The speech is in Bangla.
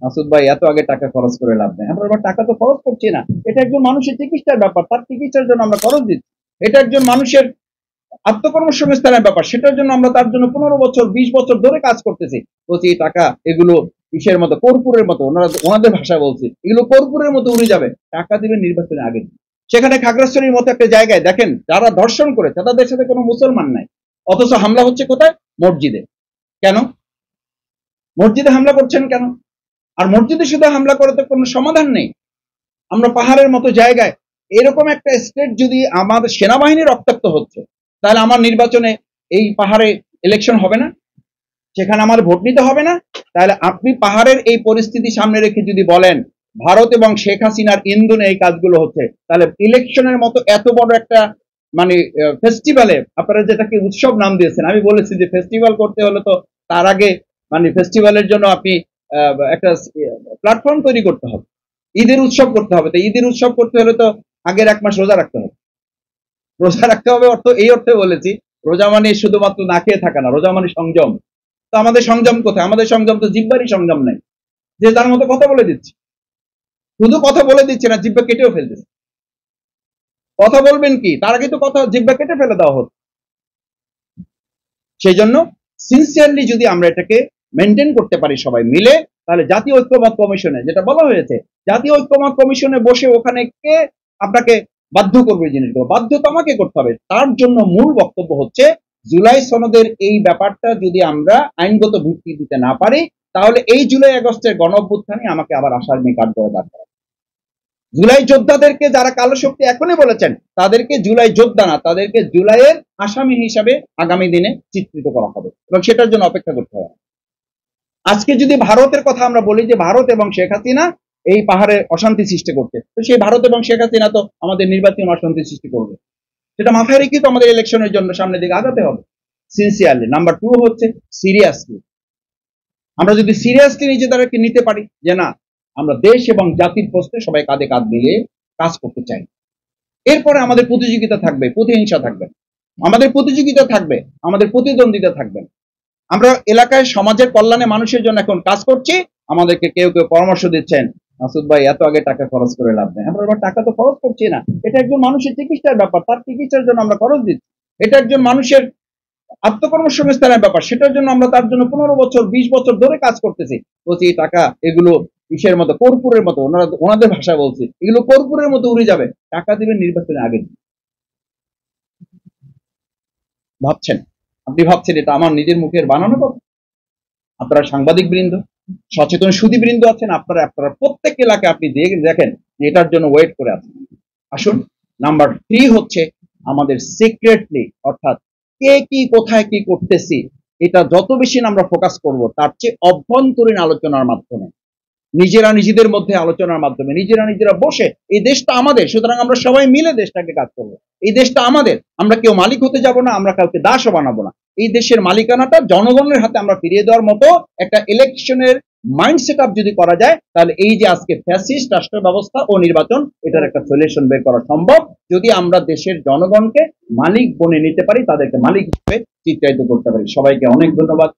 মাসুদ ভাই এত আগে টাকা খরচ করে লাভ নেই। আমরা এবার টাকা তো খরচ করছি না, এটা একজন মানুষের চিকিৎসার ব্যাপার, তার চিকিৎসার জন্য আমরা খরচ দিচ্ছি। এটা একজন মানুষের আত্মকর্মসংস্থানের ব্যাপার, সেটার জন্য আমরা তার জন্য 15 বছর 20 বছর ধরে কাজ করতেছি। বলছি এই টাকা এগুলো কিসের মতো, কর্পূরের মতো, ওনাদের ভাষায় বলছি, এগুলো কর্পূরের মতো উড়ে যাবে। টাকা দিবেন নির্বাচনের আগে। সেখানে খাগড়াছড়ির মতো একটা জায়গায় দেখেন যারা ধর্ষণ করেছে তাদের সাথে কোনো মুসলমান নাই, অথচ হামলা হচ্ছে কোথায়? মসজিদে। কেন মসজিদে হামলা করছেন কেন? আর মসজিদে শুধু হামলা করে তো কোনো সমাধান নেই। আমরা পাহাড়ের মতো জায়গায় এরকম একটা স্টেট যদি আমাদের সেনাবাহিনী রক্তাক্ত হচ্ছে, তাহলে আমার নির্বাচনে এই পাহাড়ে ইলেকশন হবে না, সেখানে আমার ভোট নিতে হবে না। তাহলে আপনি পাহাড়ের এই পরিস্থিতি সামনে রেখে যদি বলেন ভারত এবং শেখ হাসিনার ইন্ধনে এই কাজগুলো হচ্ছে, তাহলে ইলেকশনের মতো এত বড় একটা মানে ফেস্টিভ্যালে আপনারা যেটাকে উৎসব নাম দিয়েছেন, আমি বলেছি যে ফেস্টিভ্যাল করতে হলে তো তার আগে মানে ফেস্টিভ্যালের জন্য আপনি একটা প্ল্যাটফর্ম তৈরি করতে হবে, ঈদের উৎসব করতে হবে। তো ঈদের উৎসব করতে হলে তো আগের 1 মাস রোজা রাখতে হবে। রোজা রাখতে হবে অর্থ এই অর্থে বলেছি, রোজা মানে শুধুমাত্র না খেয়ে থাকা না, রোজা মানে সংযম। তো আমাদের সংযম কোথায়? আমাদের সংযম তো জিব্বারই সংযম নেই, যে তার মতো কথা বলে দিচ্ছি। শুধু কথা বলে দিচ্ছে না, জিব্বা কেটেও ফেলতেছে। কথা বলবেন কি, তার আগে তো কথা জিব্বা কেটে ফেলে দেওয়া হতো। সেই জন্য সিনসিয়ারলি যদি আমরা এটাকে মেনটেন করতে পারি সবাই মিলে, তাহলে জাতীয় ঐক্যমত কমিশনে যেটা বলা হয়েছে, জাতীয় ঐক্যমত কমিশনে বসে ওখানে কে আপনাকে বাধ্য করবে জিনিসগুলো? বাধ্য তো আমাকে করতে হবে। তার জন্য মূল বক্তব্য হচ্ছে জুলাই সনদের এই ব্যাপারটা যদি আমরা আইনগত ভিত্তি দিতে না পারি, তাহলে এই জুলাই আগস্টের গণ অভ্যুত্থানে আমাকে আবার আশার মেয়ে কাঠ করে দাঁড় করা। জুলাই যোদ্ধাদেরকে যারা কালো শক্তি এখনই বলেছেন, তাদেরকে জুলাই যোদ্ধা না, তাদেরকে জুলাইয়ের আসামি হিসাবে আগামী দিনে চিত্রিত করা হবে, এবং সেটার জন্য অপেক্ষা করতে হবে। আজকে যদি ভারতের কথা আমরা বলি যে ভারত এবং শেখ হাসিনা এই পাহাড়ে অশান্তি সৃষ্টি করছে, তো সেই ভারত এবং শেখ হাসিনা তো আমাদের নির্বাচন অশান্তি সৃষ্টি করবে, সেটা মাথায় রেখে তো আমাদের ইলেকশনের জন্য সামনের দিকে আগাতে হবে সিনসিয়ারলি। নাম্বার 2 হচ্ছে সিরিয়াসলি। আমরা যদি সিরিয়াসলি নিজেদেরকে নিতে পারি যে না, আমরা দেশ এবং জাতির প্রশ্নে সবাই কাঁধে কাঁধ মিলিয়ে কাজ করতে চাই, এরপরে আমাদের প্রতিযোগিতা থাকবে, প্রতিহিংসা থাকবে, আমাদের প্রতিযোগিতা থাকবে, আমাদের প্রতিদ্বন্দ্বিতা থাকবে। আমরা এলাকায় সমাজের কল্যাণে মানুষের জন্য এখন কাজ করছি। আমাদেরকে কেউ কেউ পরামর্শ দিচ্ছেন, মাসুদ ভাই এত আগে টাকা খরচ করে লাভ নেই। আমরা এবার টাকা তো খরচ করছি না, এটা একজন মানুষের চিকিৎসার ব্যাপার, তার চিকিৎসার জন্য আমরা খরচ দিচ্ছি। এটা একজন মানুষের আত্মকর্মসংস্থানের ব্যাপার, সেটার জন্য আমরা তার জন্য 15 বছর 20 বছর ধরে কাজ করতেছি। বলছি এই টাকা এগুলো কিসের মতো, কর্পূরের মতো, ওনাদের ভাষায় বলছি, এগুলো কর্পূরের মতো উড়ে যাবে। টাকা দিবেন নির্বাচনের আগে। ভাবছেন, আপনি ভাবছেন এটা আমার নিজের মুখের বানানো কথা? আপনারা সাংবাদিক বৃন্দ, সচেতন সুধী বৃন্দ আছেন, আপনারা আপনারা প্রত্যেক এলাকায় আপনি দেখেন যে এটার জন্য ওয়েট করে আছেন। আসুন। নাম্বার 3 হচ্ছে আমাদের সিক্রেটলি, অর্থাৎ কে কি কোথায় কি করতেছি, এটা যত বেশি আমরা ফোকাস করব, তার চেয়ে অভ্যন্তরীণ আলোচনার মাধ্যমে, নিজেরা নিজেদের মধ্যে আলোচনার মাধ্যমে, নিজেরা নিজেরা বসে, এই দেশটা আমাদের, সুতরাং আমরা সবাই মিলে দেশটাকে কাজ করবো। এই দেশটা আমাদের, আমরা কেউ মালিক হতে যাব না, আমরা কাউকে দাসও বানাবো না। এই দেশের মালিকানাটা জনগণের হাতে আমরা ফিরিয়ে দেওয়ার মতো একটা ইলেকশনের মাইন্ড সেট আপ যদি করা যায়, তাহলে এই যে আজকে ফ্যাসিস্ট রাষ্ট্র ব্যবস্থা ও নির্বাচন, এটার একটা সলিউশন বের করা সম্ভব, যদি আমরা দেশের জনগণকে মালিক বনে নিতে পারি, তাদেরকে মালিক হিসেবে চিত্রায়িত করতে পারি। সবাইকে অনেক ধন্যবাদ।